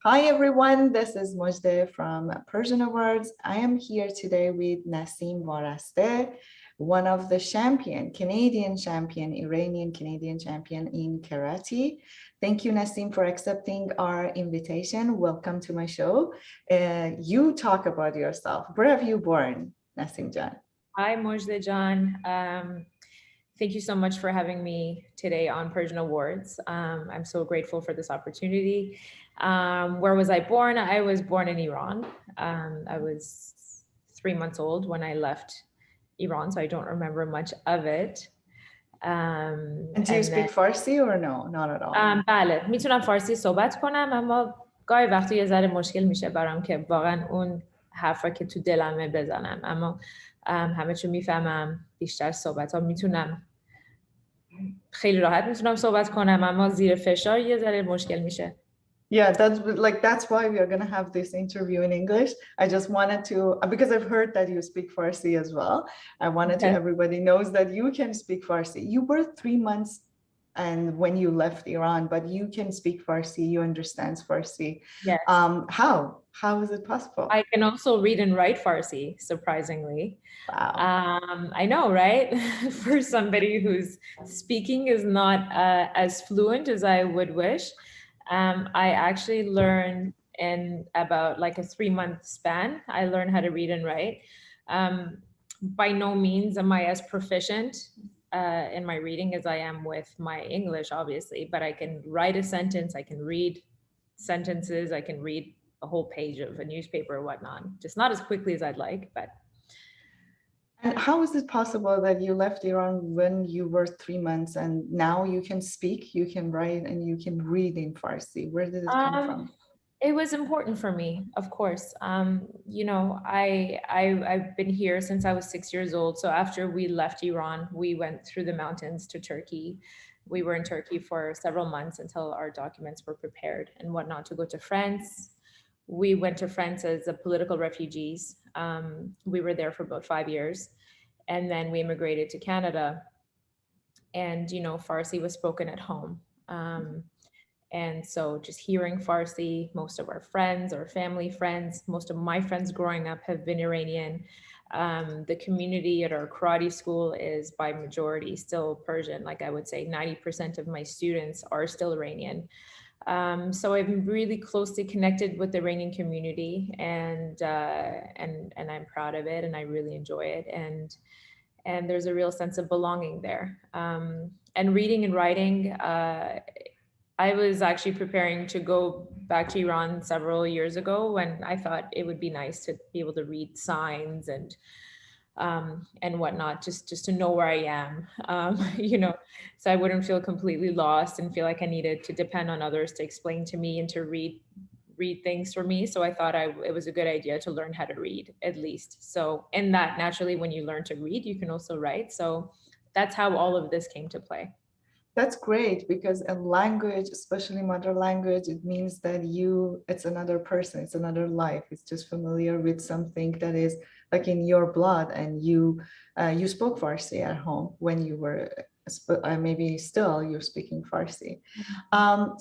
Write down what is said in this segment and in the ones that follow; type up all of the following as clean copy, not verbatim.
Hi everyone, this is Mojdeh from Persian Awards. I am here today with Nasim Varasteh, one of the Canadian champion, Iranian Canadian champion in karate. Thank you, Nasim, for accepting our invitation. Welcome to my show. You talk about yourself. Where have you born, Nasim Jan? Hi, Mojdeh Jan. Thank you so much for having me today on Persian Awards. I'm so grateful for this opportunity. Where was I born? I was born in Iran. I was 3 months old when I left Iran, so I don't remember much of it. And do you speak Farsi or no? Not at all. بله، میتونم فارسی صحبت کنم، اما گاهی وقتا یه ذره مشکل میشه برام که واقعا اون حرفا که تو دلمه بزنم، اما همه چون میفهمم بیشتر صحبت ها میتونم خیلی راحت میتونم صحبت کنم، اما زیر فشار یه ذره مشکل میشه. Yeah, that's why we are going to have this interview in English. I just wanted to, because I've heard that you speak Farsi as well. I wanted to everybody knows that you can speak Farsi. You were 3 months and when you left Iran, but you can speak Farsi, you understand Farsi. Yes. How is it possible? I can also read and write Farsi, surprisingly. Wow. I know, right? For somebody who's speaking is not as fluent as I would wish. I actually learned in about like a 3-month span. I learned how to read and write. By no means am I as proficient in my reading as I am with my English, obviously, but I can write a sentence, I can read sentences, I can read a whole page of a newspaper or whatnot. Just not as quickly as I'd like, but. And how is it possible that you left Iran when you were 3 months and now you can speak, you can write, and you can read in Farsi? Where did it come from? It was important for me, of course. You know, I've been here since I was 6 years old. So after we left Iran, we went through the mountains to Turkey. We were in Turkey for several months until our documents were prepared and whatnot to go to France. We went to France as political refugees. We were there for about 5 years. And then we immigrated to Canada. And, you know, Farsi was spoken at home. And so just hearing Farsi, most of our friends or family friends, most of my friends growing up have been Iranian. The community at our karate school is by majority still Persian. Like I would say 90% of my students are still Iranian. So I'm really closely connected with the Iranian community, and I'm proud of it, and I really enjoy it, and there's a real sense of belonging there. And reading and writing, I was actually preparing to go back to Iran several years ago when I thought it would be nice to be able to read signs and whatnot, just to know where I am, you know, so I wouldn't feel completely lost and feel like I needed to depend on others to explain to me and to read things for me. So I thought it was a good idea to learn how to read at least. So in that, naturally, when you learn to read, you can also write. So that's how all of this came to play. That's great, because a language, especially mother language, it means that it's another person, it's another life. It's just familiar with something that is like in your blood, and you spoke Farsi at home when you were, maybe still you're speaking Farsi.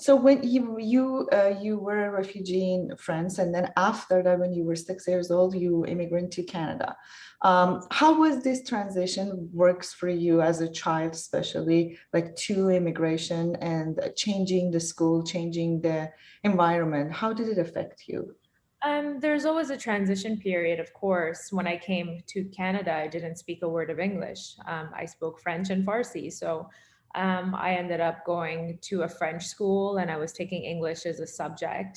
So when you were a refugee in France, and then after that, when you were 6 years old, you immigrated to Canada. How was this transition works for you as a child, especially like to immigration and changing the school, changing the environment? How did it affect you? There's always a transition period, of course. When I came to Canada, I didn't speak a word of English. I spoke French and Farsi. So I ended up going to a French school, and I was taking English as a subject.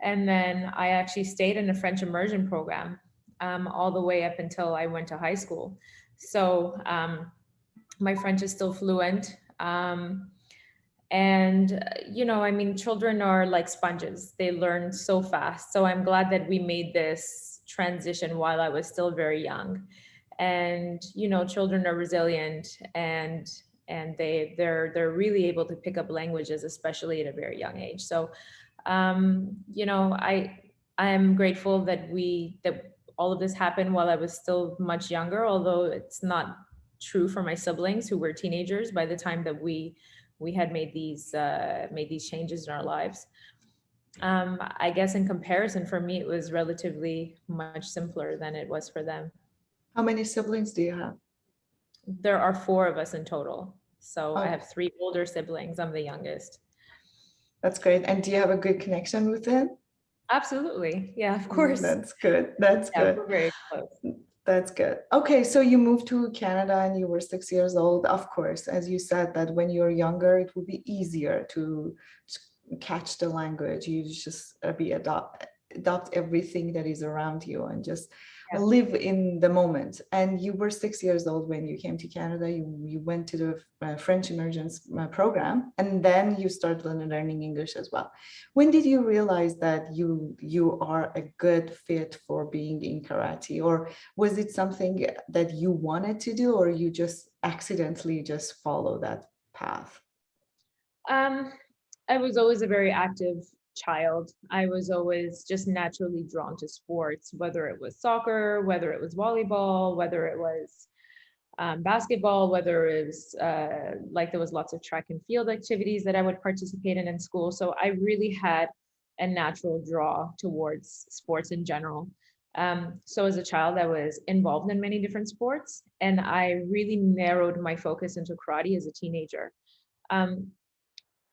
And then I actually stayed in a French immersion program all the way up until I went to high school. So my French is still fluent. And, you know, I mean, children are like sponges. They learn so fast. So I'm glad that we made this transition while I was still very young. And, you know, children are resilient, and they're really able to pick up languages, especially at a very young age. So, you know, I'm grateful that all of this happened while I was still much younger, although it's not true for my siblings who were teenagers by the time that we had made these changes in our lives. I guess in comparison for me, it was relatively much simpler than it was for them. How many siblings do you have? There are 4 of us in total. So I Oh, have 3 older siblings. I'm the youngest. that's great. And do you have a good connection with them? Absolutely. Yeah, of course. That's good. That's Yeah, good. we're very close. That's good. Okay, so you moved to Canada and you were 6 years old. Of course, as you said, that when you're younger, it will be easier to catch the language. You just adopt everything that is around you and just Yeah. live in the moment. And you were 6 years old when you came to Canada. You went to the French immersion program, and then you started learning English as well. When did you realize that you are a good fit for being in karate, or was it something that you wanted to do, or you just accidentally just follow that path? I was always a very active child. I was always just naturally drawn to sports, whether it was soccer, whether it was volleyball, whether it was basketball, whether it was like there was lots of track and field activities that I would participate in school. So I really had a natural draw towards sports in general. So as a child, I was involved in many different sports, and I really narrowed my focus into karate as a teenager.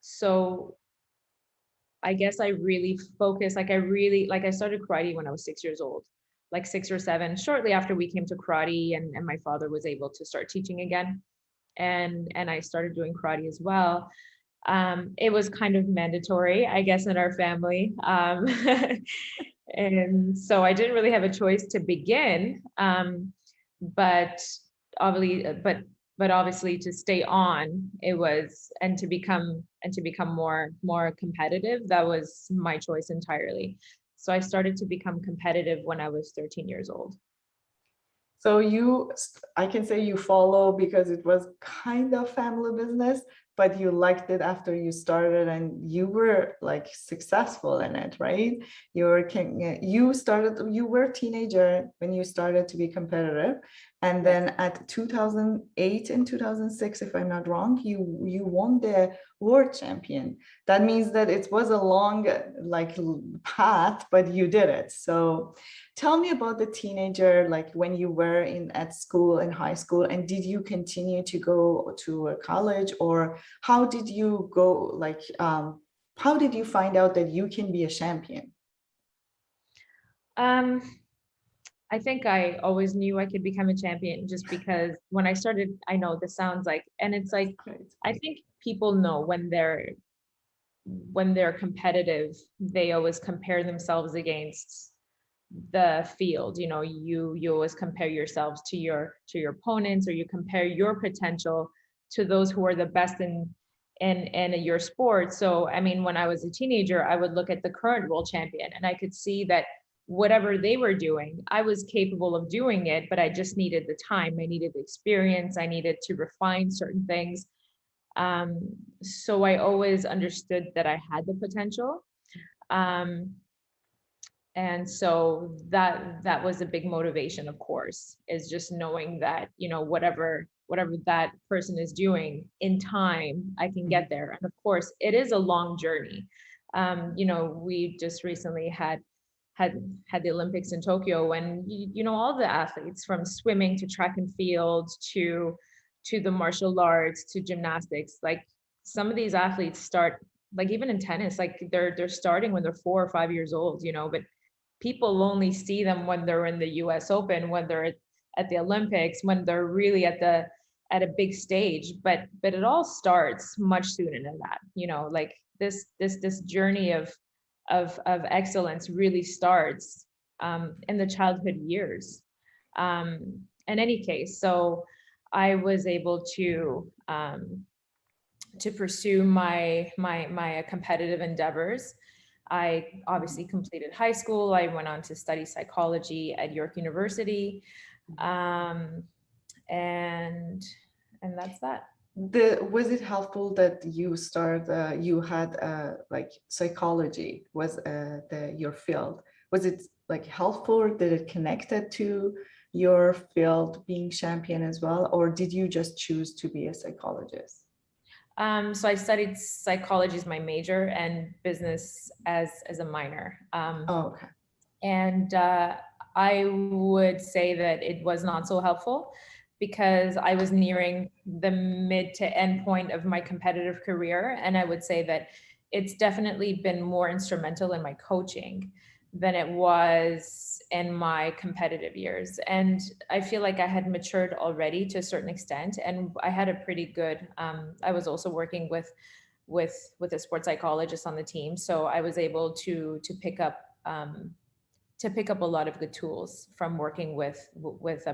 So I guess I really focused, I started karate when I was 6 years old, like 6 or 7, shortly after we came to karate, and my father was able to start teaching again. And I started doing karate as well. It was kind of mandatory, I guess, in our family. And so I didn't really have a choice to begin. But obviously, but obviously to stay on, it was, and to become more competitive, that was my choice entirely. So I started to become competitive when I was 13 years old. So I can say you follow because it was kind of family business, but you liked it after you started and you were like successful in it, right? You were a teenager when you started to be competitive. And then at 2008 and 2006, if I'm not wrong, you won the world champion. That means that it was a long like path, but you did it. So tell me about the teenager, like when you were at school, in high school, and did you continue to go to a college, or how did you go, like, how did you find out that you can be a champion? I think I always knew I could become a champion, just because when I started, I know this sounds like, and it's like, I think people know when they're competitive, they always compare themselves against the field. You know, you always compare yourselves to your opponents, or you compare your potential to those who are the best in your sport. So I mean, when I was a teenager, I would look at the current world champion, and I could see that whatever they were doing, I was capable of doing it, but I just needed the time, I needed the experience, I needed to refine certain things. So I always understood that I had the potential. And so that was a big motivation, of course, is just knowing that, you know, whatever that person is doing, in time I can get there. And of course it is a long journey. You know, we just recently had the Olympics in Tokyo, and you know, all the athletes, from swimming to track and field to the martial arts to gymnastics, like some of these athletes start, like even in tennis, like they're starting when they're 4 or 5 years old, you know, but people only see them when they're in the US Open, when they're at the Olympics, when they're really at a big stage. But it all starts much sooner than that, you know, like this journey of excellence really starts in the childhood years. In any case, so I was able to pursue my competitive endeavors. I obviously completed high school. I went on to study psychology at York University, and that's that. Was it helpful that you had like psychology was your field? Was it like helpful, or did it connect it to your field being champion as well, or did you just choose to be a psychologist? So I studied psychology as my major and business as a minor. Oh, okay. And I would say that it was not so helpful because I was nearing the mid to end point of my competitive career. And I would say that it's definitely been more instrumental in my coaching than it was in my competitive years. And I feel like I had matured already to a certain extent. And I had a pretty good, I was also working with a sports psychologist on the team. So I was able to pick up a lot of good tools from working with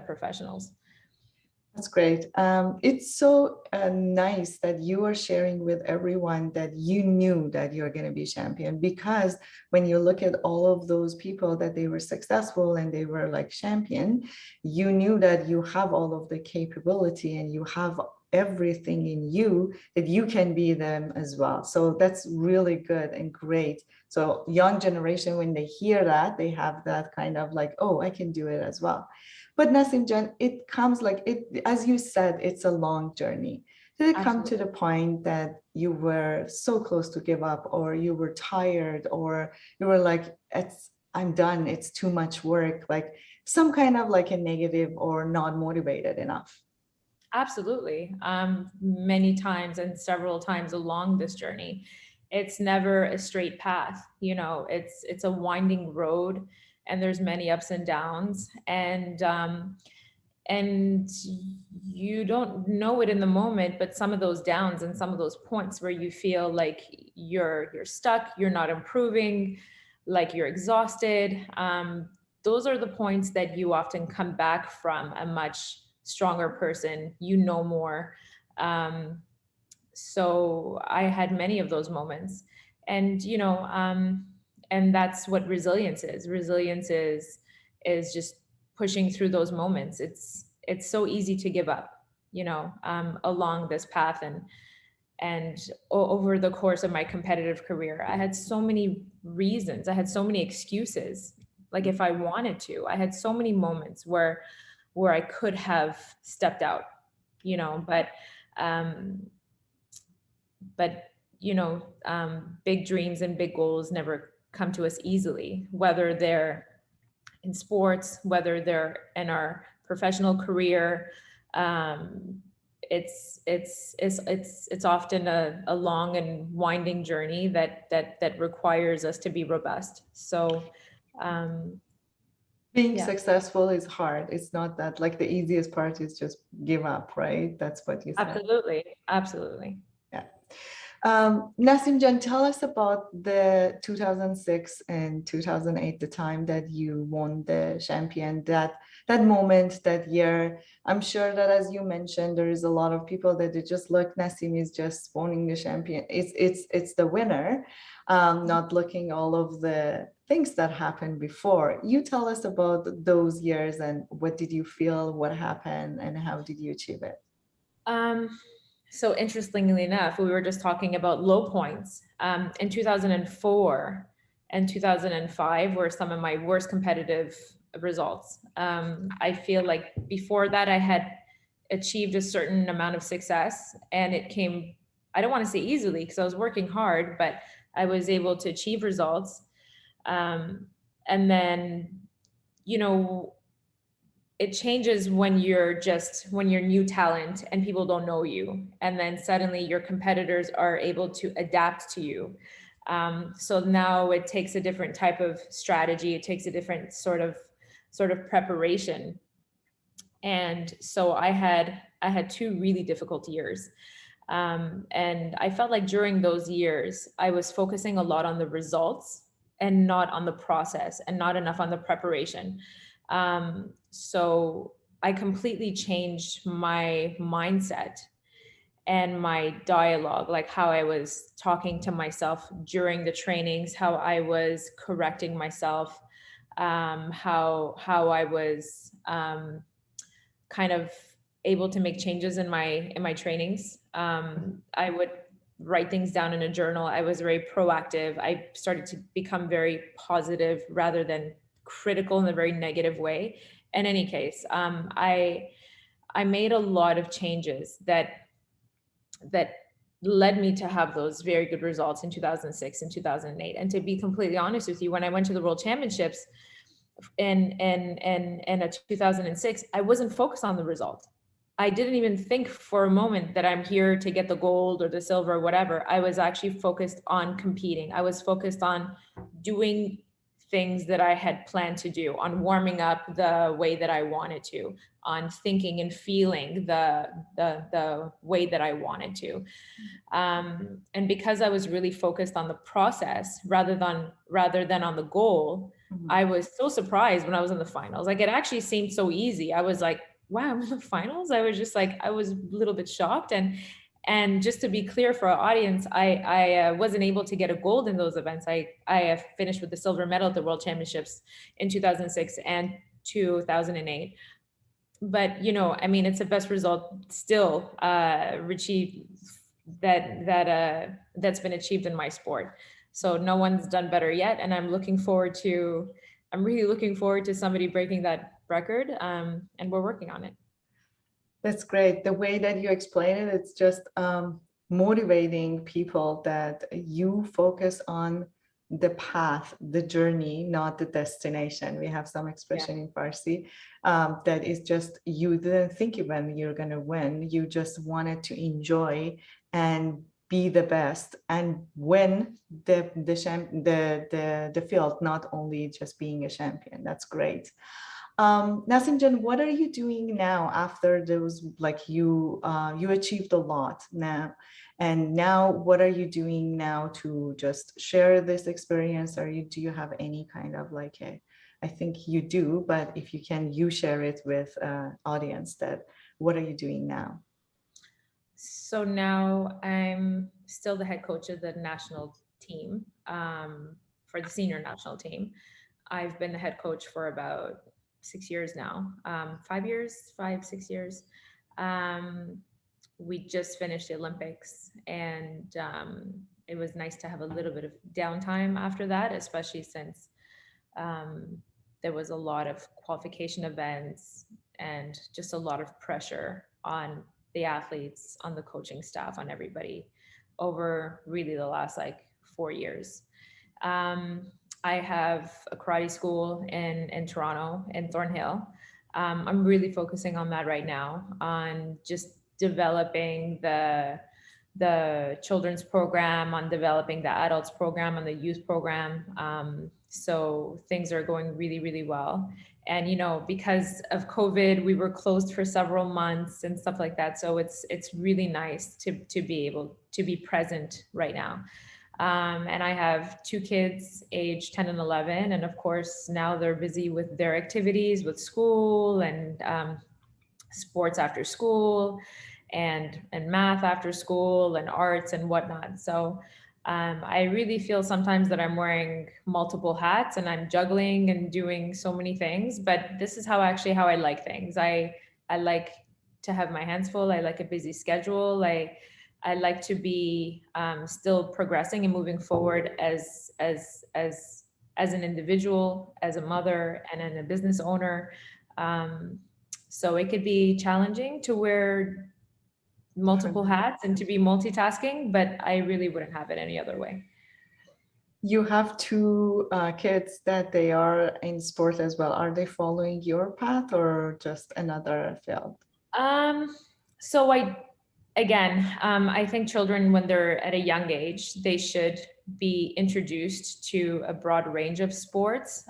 professionals. That's great. It's so nice that you are sharing with everyone that you knew that you're going to be champion, because when you look at all of those people that they were successful and they were like champion, you knew that you have all of the capability and you have everything in you that you can be them as well. So that's really good and great. So young generation, when they hear that, they have that kind of like, oh, I can do it as well. But Nasim Jan, it comes like it, as you said, it's a long journey. Did it come to the point that you were so close to give up, or you were tired, or you were like, I'm done, it's too much work, like some kind of like a negative or not motivated enough? Absolutely. Many times and several times along this journey, it's never a straight path. You know, it's a winding road, and there's many ups and downs, and you don't know it in the moment, but some of those downs and some of those points where you feel like you're stuck, you're not improving, like you're exhausted, those are the points that you often come back from a much stronger person, you know more. So I had many of those moments, and and that's what resilience is. Resilience is just pushing through those moments. It's so easy to give up, along this path. And over the course of my competitive career, I had so many reasons, I had so many excuses. Like if I wanted to, I had so many moments where I could have stepped out, but big dreams and big goals never come to us easily, whether they're in sports, whether they're in our professional career. It's often a long and winding journey that requires us to be robust. So being successful is hard. It's not that like the easiest part is just give up, right? That's what you said. Absolutely. Yeah. Nasim Jan, tell us about the 2006 and 2008, the time that you won the champion, that moment, that year. I'm sure that, as you mentioned, there is a lot of people that they just look, Nasim is just winning the champion. It's the winner, not looking all of the things that happened before. You tell us about those years and what did you feel, what happened, and how did you achieve it? So interestingly enough, we were just talking about low points. In 2004 and 2005 were some of my worst competitive results. I feel like before that I had achieved a certain amount of success, and it came, I don't want to say easily because I was working hard, but I was able to achieve results. And then, it changes when you're new talent and people don't know you, and then suddenly your competitors are able to adapt to you. So now it takes a different type of strategy. It takes a different sort of preparation. And so I had 2 really difficult years. And I felt like during those years, I was focusing a lot on the results and not on the process, and not enough on the preparation. So I completely changed my mindset and my dialogue, like how I was talking to myself during the trainings, how I was correcting myself, how I was kind of able to make changes in my trainings. I would write things down in a journal. I was very proactive. I started to become very positive rather than critical in a very negative way. In any case, I made a lot of changes that led me to have those very good results in 2006 and 2008. And to be completely honest with you, when I went to the World Championships in 2006, I wasn't focused on the result. I didn't even think for a moment that I'm here to get the gold or the silver or whatever. I was actually focused on competing. I was focused on doing things that I had planned to do, on warming up the way that I wanted to, on thinking and feeling the way that I wanted to. And because I was really focused on the process rather than on the goal, I was so surprised when I was in the finals. Like, it actually seemed so easy. I was like, wow, I'm in the finals. I was just like, I was a little bit shocked. And just to be clear for our audience, I wasn't able to get a gold in those events. I finished with the silver medal at the World Championships in 2006 and 2008. But, you know, I mean, it's the best result still, Richie, that's been achieved in my sport. So no one's done better yet. And I'm really looking forward to somebody breaking that record. And we're working on it. That's great. The way that you explain it, it's just motivating people that you focus on the path, the journey, not the destination. We have some expression in Farsi that is just, you didn't think when you're going to win. You just wanted to enjoy and be the best and win the field, not only just being a champion. That's great. Nasim, what are you doing now after those, like you achieved a lot now, and now what are you doing now to just share this experience? Do you have any kind of like I think you do, but if you can, you share it with audience that what are you doing now? So now I'm still the head coach of the national team, for the senior national team. I've been the head coach for about 6 years now, 6 years. We just finished the Olympics, and it was nice to have a little bit of downtime after that, especially since there was a lot of qualification events and just a lot of pressure on the athletes, on the coaching staff, on everybody over really the last like 4 years. I have a karate school in Toronto, in Thornhill. I'm really focusing on that right now, on just developing the children's program, on developing the adults program, on the youth program. So things are going really, really well. And, you know, because of COVID, we were closed for several months and stuff like that. So it's really nice to be able to be present right now. And I have 2 kids, age 10 and 11. And of course, now they're busy with their activities with school and sports after school and math after school and arts and whatnot. So I really feel sometimes that I'm wearing multiple hats and I'm juggling and doing so many things, but this is how I like things. I like to have my hands full. I like a busy schedule. I like to be still progressing and moving forward as an individual, as a mother, and a business owner. So it could be challenging to wear multiple hats and to be multitasking, but I really wouldn't have it any other way. You have 2 kids that they are in sport as well. Are they following your path or just another field? So I think children, when they're at a young age, they should be introduced to a broad range of sports.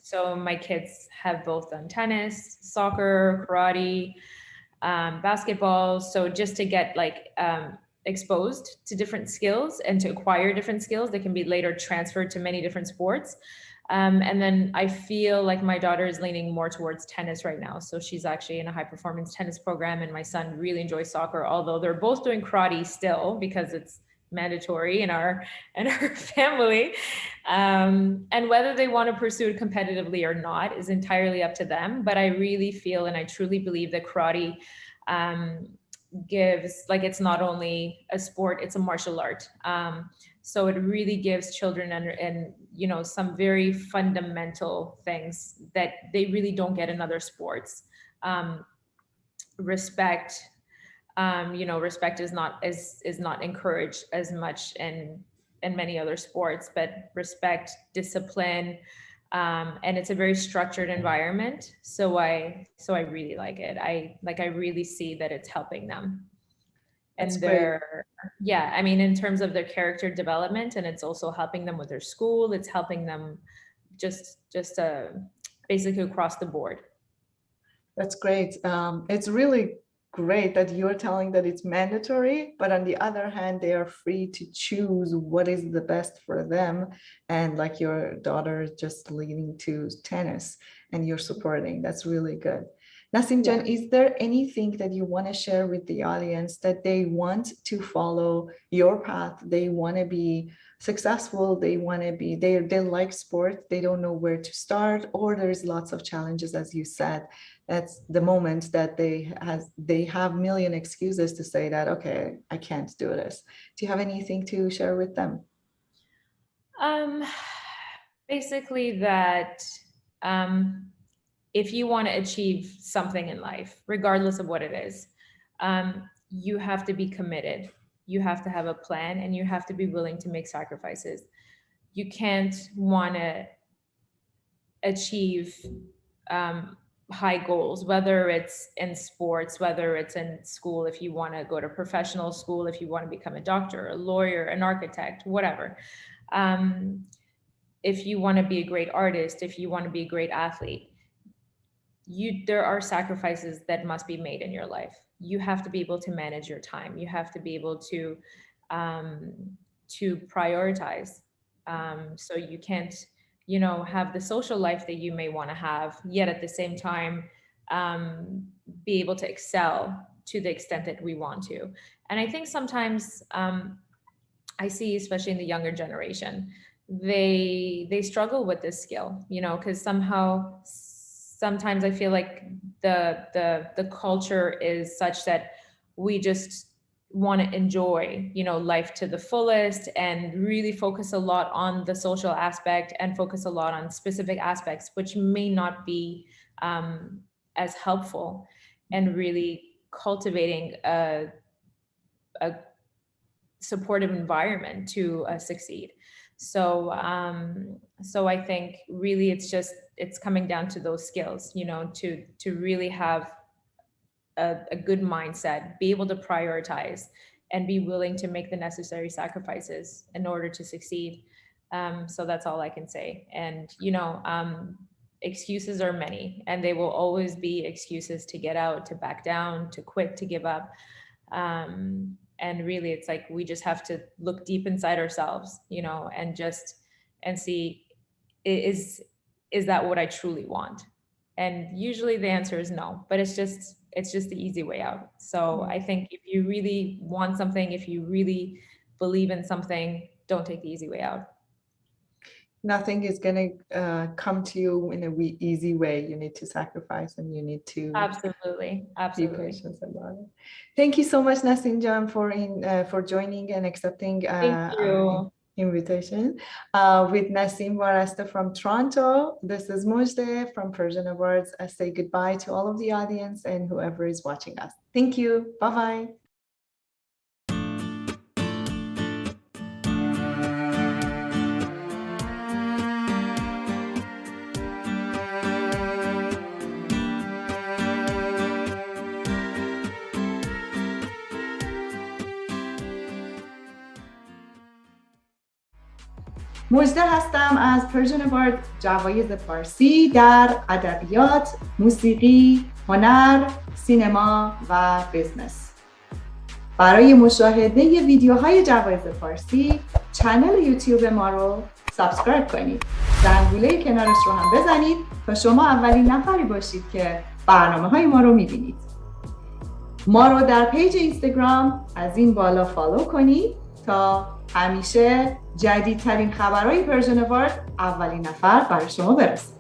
So my kids have both done tennis, soccer, karate, basketball. So just to get exposed to different skills and to acquire different skills that can be later transferred to many different sports. And then I feel like my daughter is leaning more towards tennis right now. So she's actually in a high performance tennis program, and my son really enjoys soccer, although they're both doing karate still because it's mandatory in our family. And whether they want to pursue it competitively or not is entirely up to them. But I really feel, and I truly believe that karate gives, it's not only a sport, it's a martial art. So it really gives children and some very fundamental things that they really don't get in other sports. Respect, You know, respect is not encouraged as much in many other sports, but respect, discipline, and it's a very structured environment. So I really like it. I really see that it's helping them. And yeah, I mean, in terms of their character development, and it's also helping them with their school. It's helping them just basically across the board. That's great. It's really great that you're telling that it's mandatory, but on the other hand, they are free to choose what is the best for them. And like your daughter just leading to tennis and you're supporting, that's really good. Nasim Jan, is there anything that you want to share with the audience that they want to follow your path? They want to be successful, they want to be, they like sport, they don't know where to start, or there's lots of challenges, as you said. That's the moment that they have million excuses to say that, okay, I can't do this. Do you have anything to share with them? Basically that if you want to achieve something in life, regardless of what it is, you have to be committed. You have to have a plan, and you have to be willing to make sacrifices. You can't want to achieve high goals, whether it's in sports, whether it's in school, if you want to go to professional school, if you want to become a doctor, a lawyer, an architect, whatever. If you want to be a great artist, if you want to be a great athlete, there are sacrifices that must be made in your life. You have to be able to manage your time. You have to be able to prioritize. So you can't, you know, have the social life that you may want to have, yet at the same time, be able to excel to the extent that we want to. And I think sometimes I see, especially in the younger generation, they struggle with this skill, you know, because sometimes I feel like the culture is such that we just want to enjoy, you know, life to the fullest and really focus a lot on the social aspect and focus a lot on specific aspects, which may not be as helpful and really cultivating a supportive environment to succeed. So I think really it's coming down to those skills, you know, to really have a good mindset, be able to prioritize, and be willing to make the necessary sacrifices in order to succeed. So that's all I can say. And, you know, excuses are many, and they will always be excuses to get out, to back down, to quit, to give up. And really, it's like we just have to look deep inside ourselves, you know, and see, is that what I truly want? And usually the answer is no, but it's just the easy way out. So I think if you really want something, if you really believe in something, don't take the easy way out. Nothing is going to come to you in an easy way. You need to sacrifice, and you need to absolutely be patient about it. Thank you so much, Nasim Jan, for joining and accepting our invitation. With Nasim Varasteh from Toronto, this is Mojdeh from Persian Awards. I say goodbye to all of the audience and whoever is watching us. Thank you. Bye-bye. مژده هستم از پرژن اوارد، جوایز فارسی در ادبیات، موسیقی، هنر، سینما و بزنس. برای مشاهده ویدیوهای جوایز فارسی، کانال یوتیوب ما رو سابسکرایب کنید. زنگوله کنارش رو هم بزنید تا شما اولین نفری باشید که برنامه‌های ما رو می‌بینید. ما رو در پیج اینستاگرام از این بالا فالو کنید تا همیشه جدیدترین خبرهای پرژن اوارد اولین نفر برای شما برسه.